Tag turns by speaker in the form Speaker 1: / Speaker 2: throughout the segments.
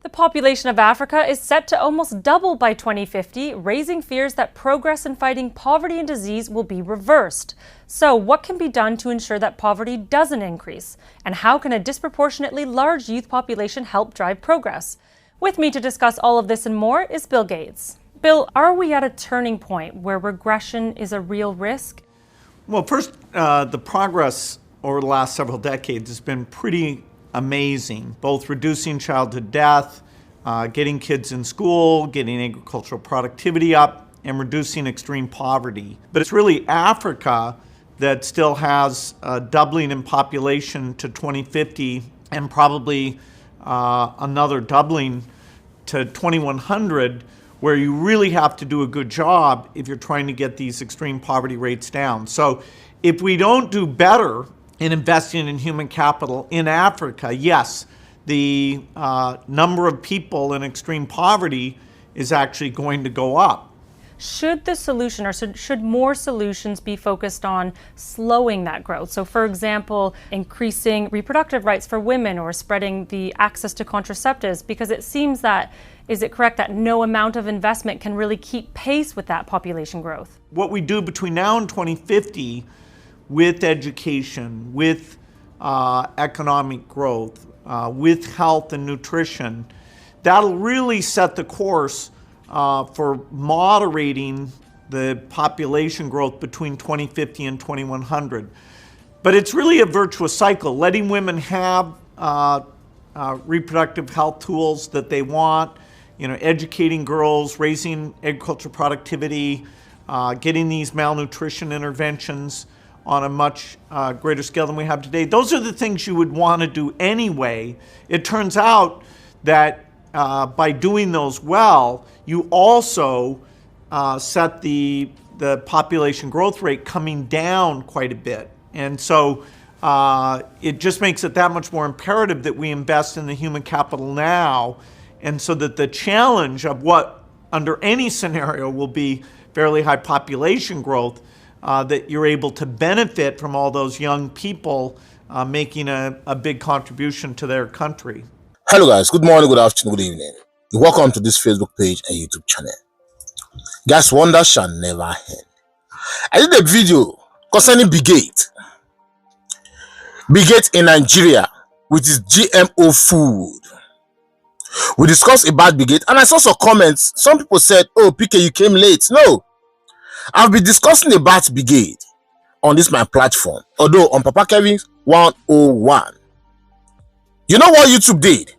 Speaker 1: The population of Africa is set to almost double by 2050, raising fears that progress in fighting poverty and disease will be reversed. So, what can be done to ensure that poverty doesn't increase? And how can a disproportionately large youth population help drive progress? With me to discuss all of this and more is Bill Gates. Bill, are we at a turning point where regression is a real risk?
Speaker 2: Well, first, the progress over the last several decades has been pretty amazing, both reducing childhood death, getting kids in school, getting agricultural productivity up, and reducing extreme poverty. But it's really Africa that still has a doubling in population to 2050 and probably another doubling to 2100, where you really have to do a good job if you're trying to get these extreme poverty rates down. So if we don't do better in investing in human capital in Africa, yes, the number of people in extreme poverty is actually going to go up.
Speaker 1: Should the solution, or should more solutions be focused on slowing that growth? So, for example, increasing reproductive rights for women or spreading the access to contraceptives, because it seems that, is it correct that no amount of investment can really keep pace with that population growth?
Speaker 2: What we do between now and 2050 with education, with economic growth, with health and nutrition, that'll really set the course for moderating the population growth between 2050 and 2100. But it's really a virtuous cycle, letting women have reproductive health tools that they want, educating girls, raising agricultural productivity, getting these malnutrition interventions on a much greater scale than we have today. Those are the things you would want to do anyway. It turns out that by doing those well, you also set the population growth rate coming down quite a bit. And so it just makes it that much more imperative that we invest in the human capital now, and so that the challenge of what under any scenario will be fairly high population growth, that you're able to benefit from all those young people making a big contribution to their country.
Speaker 3: Hello guys, good morning, good afternoon, good evening. Welcome to this Facebook page and YouTube channel. Guys, wonders shall never end. I did a video concerning Bigate in Nigeria with its GMO food. We discussed about Bigate and I saw some comments. Some people said, oh, PK, you came late. No. I've been discussing about Bigate on this my platform, although on Papa Kevin's 101. You know what YouTube did?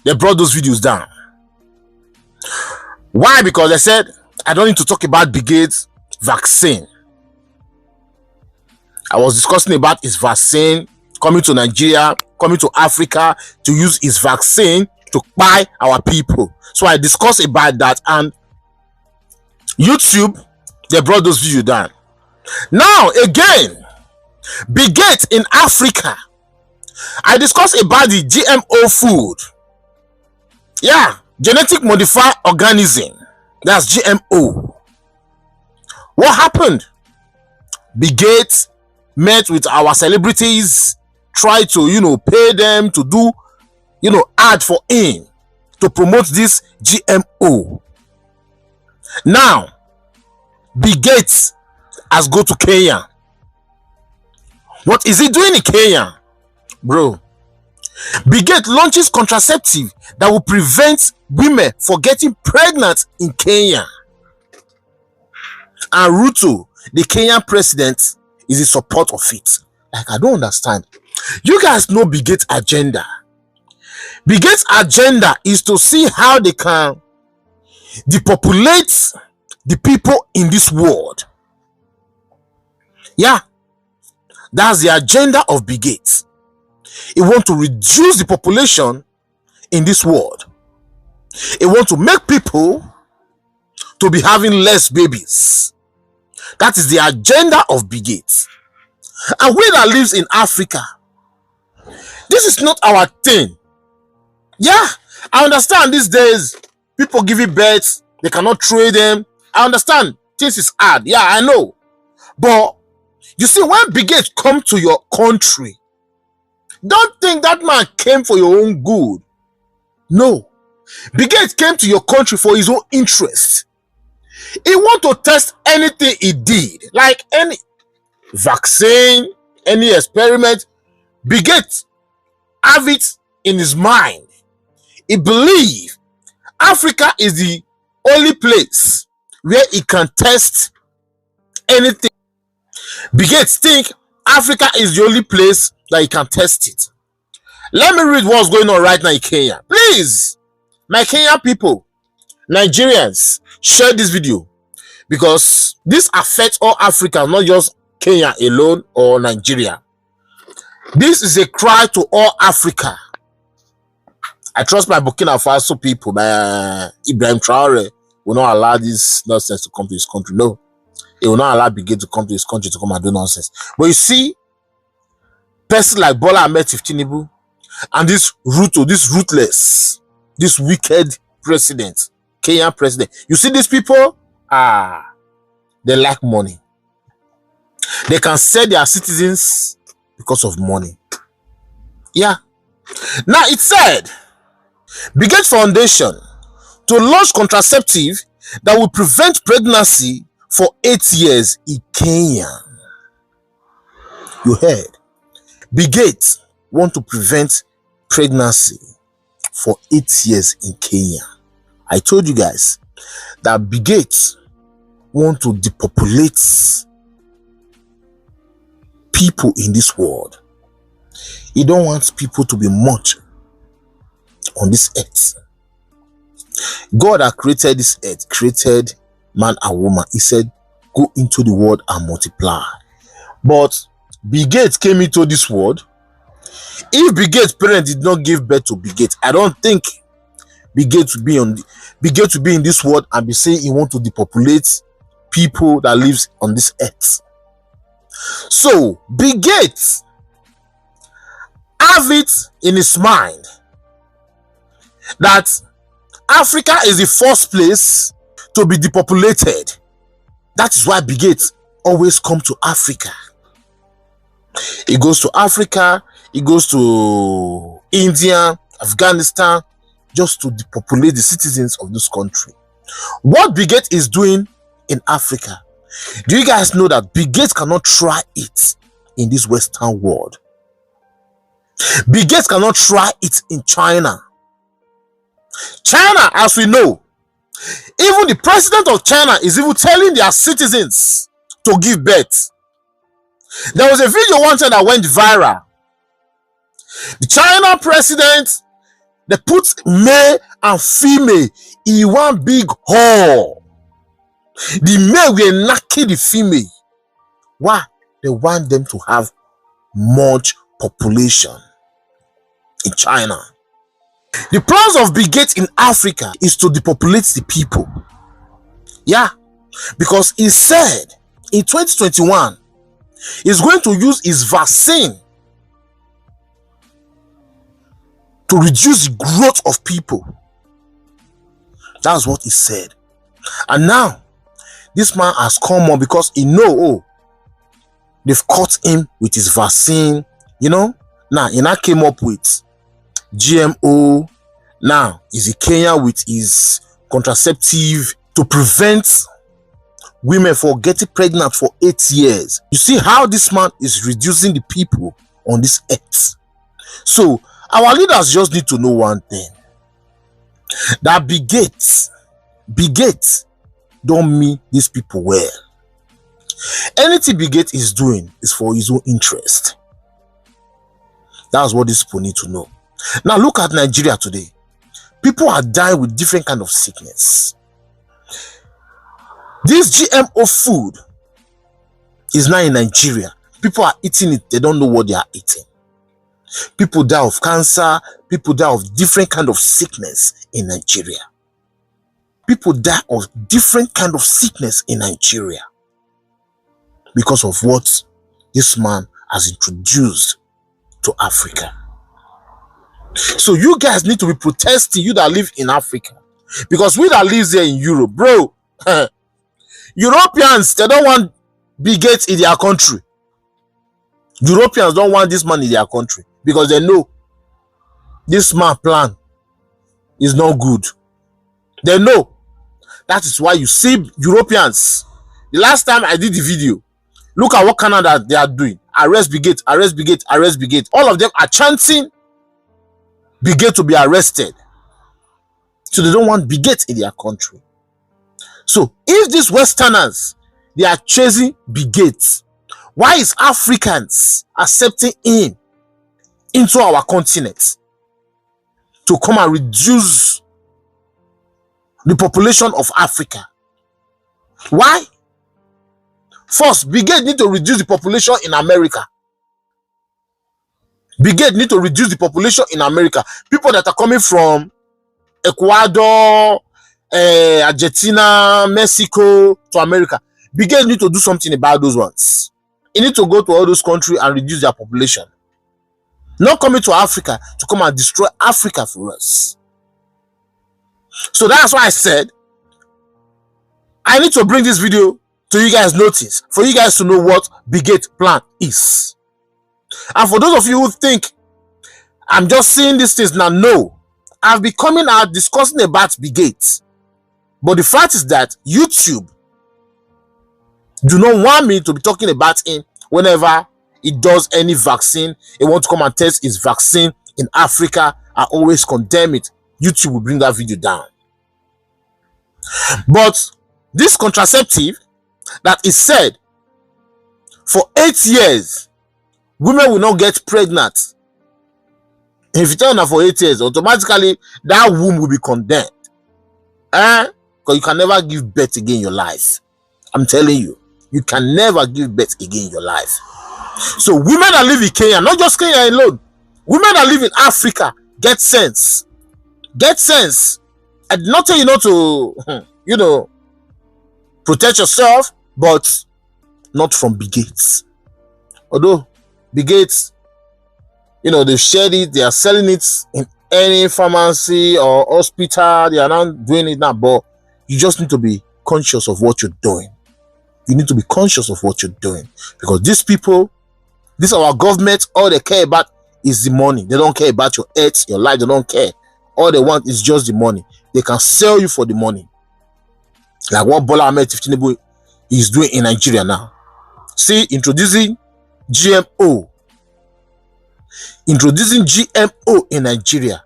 Speaker 3: They brought those videos down. Why? Because they said I don't need to talk about Bigate's vaccine. I was discussing about his vaccine coming to Nigeria, coming to Africa to use his vaccine to buy our people. So I discussed about that, and YouTube, they brought those videos down. Now again, Bigate in Africa. I discussed about the GMO food. Yeah, genetic modified organism. That's GMO. What happened? Bigate met with our celebrities, tried to, pay them to do, ad for him to promote this GMO. Now, Bigate has go to Kenya. What is he doing in Kenya? Bro, Bigate launches contraceptive that will prevent women from getting pregnant in Kenya. And Ruto, the Kenyan president, is in support of it. Like, I don't understand. You guys know Bigate's agenda. Bigate's agenda is to see how they can depopulate the people in this world. Yeah, that's the agenda of Bigate. He wants to reduce the population in this world. He wants to make people to be having less babies. That is the agenda of Bigate. And we that lives in Africa, this is not our thing. Yeah, I understand these days people giving birth, they cannot trade them. I understand things is hard. Yeah, I know. But you see, when Bigate come to your country, don't think that man came for your own good. No. Bill Gates came to your country for his own interest. He want to test anything he did, like any vaccine, any experiment. Bill Gates have it in his mind. He believe Africa is the only place where he can test anything. Bill Gates think Africa is the only place that he can test it. Let me read what's going on right now in Kenya. Please, my Kenyan people, Nigerians, share this video because this affects all Africa, not just Kenya alone or Nigeria. This is a cry to all Africa. I trust my Burkina Faso people, my Ibrahim Traore will not allow this nonsense to come to his country. No, he will not allow Bill Gates to come to his country to come and do nonsense. But you see, person like Bola Ahmed Tinubu and this ruthless, this wicked president, Kenyan president. You see these people? They like money. They can sell their citizens because of money. Yeah. Now it said, Bill Gates Foundation to launch contraceptive that will prevent pregnancy for 8 years in Kenya. You heard? Bill Gates want to prevent pregnancy for 8 years in Kenya. I told you guys that Bill Gates want to depopulate people in this world. He don't want people to be much on this earth. God that created this earth, created man and woman. He said, go into the world and multiply. But Bill Gates came into this world. If Bill Gates' parents did not give birth to Bill Gates, I don't think Bill Gates would be in this world and be saying he want to depopulate people that lives on this earth. So Bill Gates have it in his mind that Africa is the first place to be depopulated. That is why Bill Gates always come to Africa. He goes to Africa, he goes to India, Afghanistan, just to depopulate the citizens of this country. What Bill Gates is doing in Africa, do you guys know that Bill Gates cannot try it in this Western world? Bill Gates cannot try it in China. China, as we know, even the president of China is even telling their citizens to give birth. There was a video one time that went viral. The China president, they put male and female in one big hall. The male will knock the female. Why? They want them to have much population in China. The plans of Bill Gates in Africa is to depopulate the people. Yeah, because he said in 2021 he's going to use his vaccine to reduce the growth of people. That's what he said. And now this man has come on because he know, they've caught him with his vaccine, you know. Now he now came up with GMO. Now he's in Kenya with his contraceptive to prevent women from getting pregnant for 8 years. You see how this man is reducing the people on this earth. So our leaders just need to know one thing, that Bill Gates don't mean these people well. Anything Bill Gates is doing is for his own interest. That's what these people need to know. Now look at Nigeria today. People are dying with different kind of sickness. This GMO food is now in Nigeria. People are eating it. They don't know what they are eating. People die of cancer. People die of different kind of sickness in Nigeria. People die of different kind of sickness in Nigeria because of what this man has introduced to Africa. So you guys need to be protesting, you that live in Africa, because we that live there in Europe, bro, Europeans, they don't want Bill Gates in their country. Europeans don't want this man in their country because they know this man plan is not good. They know. That is why you see Europeans. The last time I did the video, look at what Canada they are doing. Arrest Brigade, arrest Brigade, arrest Brigade. All of them are chanting Brigade to be arrested. So they don't want Brigade in their country. So if these Westerners, they are chasing Brigade, why is Africans accepting him into our continent to come and reduce the population of Africa? Why? First, Brigade need to reduce the population in America. Brigade need to reduce the population in America. People that are coming from Ecuador, Argentina, Mexico to America. Brigade need to do something about those ones. You need to go to all those countries and reduce their population. Not coming to Africa to come and destroy Africa for us. So that's why I said I need to bring this video to you guys notice, for you guys to know what Brigade plan is. And for those of you who think I'm just saying these things now, no, I've been coming out discussing about Brigade. But the fact is that YouTube do not want me to be talking about him whenever he does any vaccine. He wants to come and test his vaccine in Africa. I always condemn it. YouTube will bring that video down. But this contraceptive that is said for 8 years, women will not get pregnant. If you tell them for 8 years, automatically that womb will be condemned. Because you can never give birth again in your life. I'm telling you, you can never give birth again in your life. So women that live in Kenya, not just Kenya alone, women that live in Africa, get sense. Get sense. I did not tell you not to, protect yourself, but not from Brigade. Although Brigade, they've shared it, they are selling it in any pharmacy or hospital, they are not doing it now, but you just need to be conscious of what you're doing. You need to be conscious of what you're doing, because these people, this our government, all they care about is the money. They don't care about your health, your life, they don't care. All they want is just the money. They can sell you for the money. Like what Bola Ahmed Tinubu is doing in Nigeria now. See, introducing GMO. Introducing GMO in Nigeria.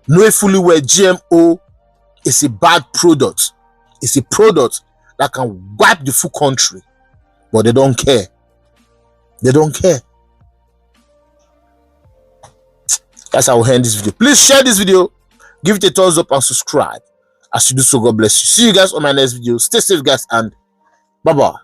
Speaker 3: Knowing fully well GMO is a bad product. It's a product that can wipe the full country. But they don't care. They don't care. That's how we'll end this video. Please share this video. Give it a thumbs up and subscribe. As you do so, God bless you. See you guys on my next video. Stay safe, guys, and bye-bye.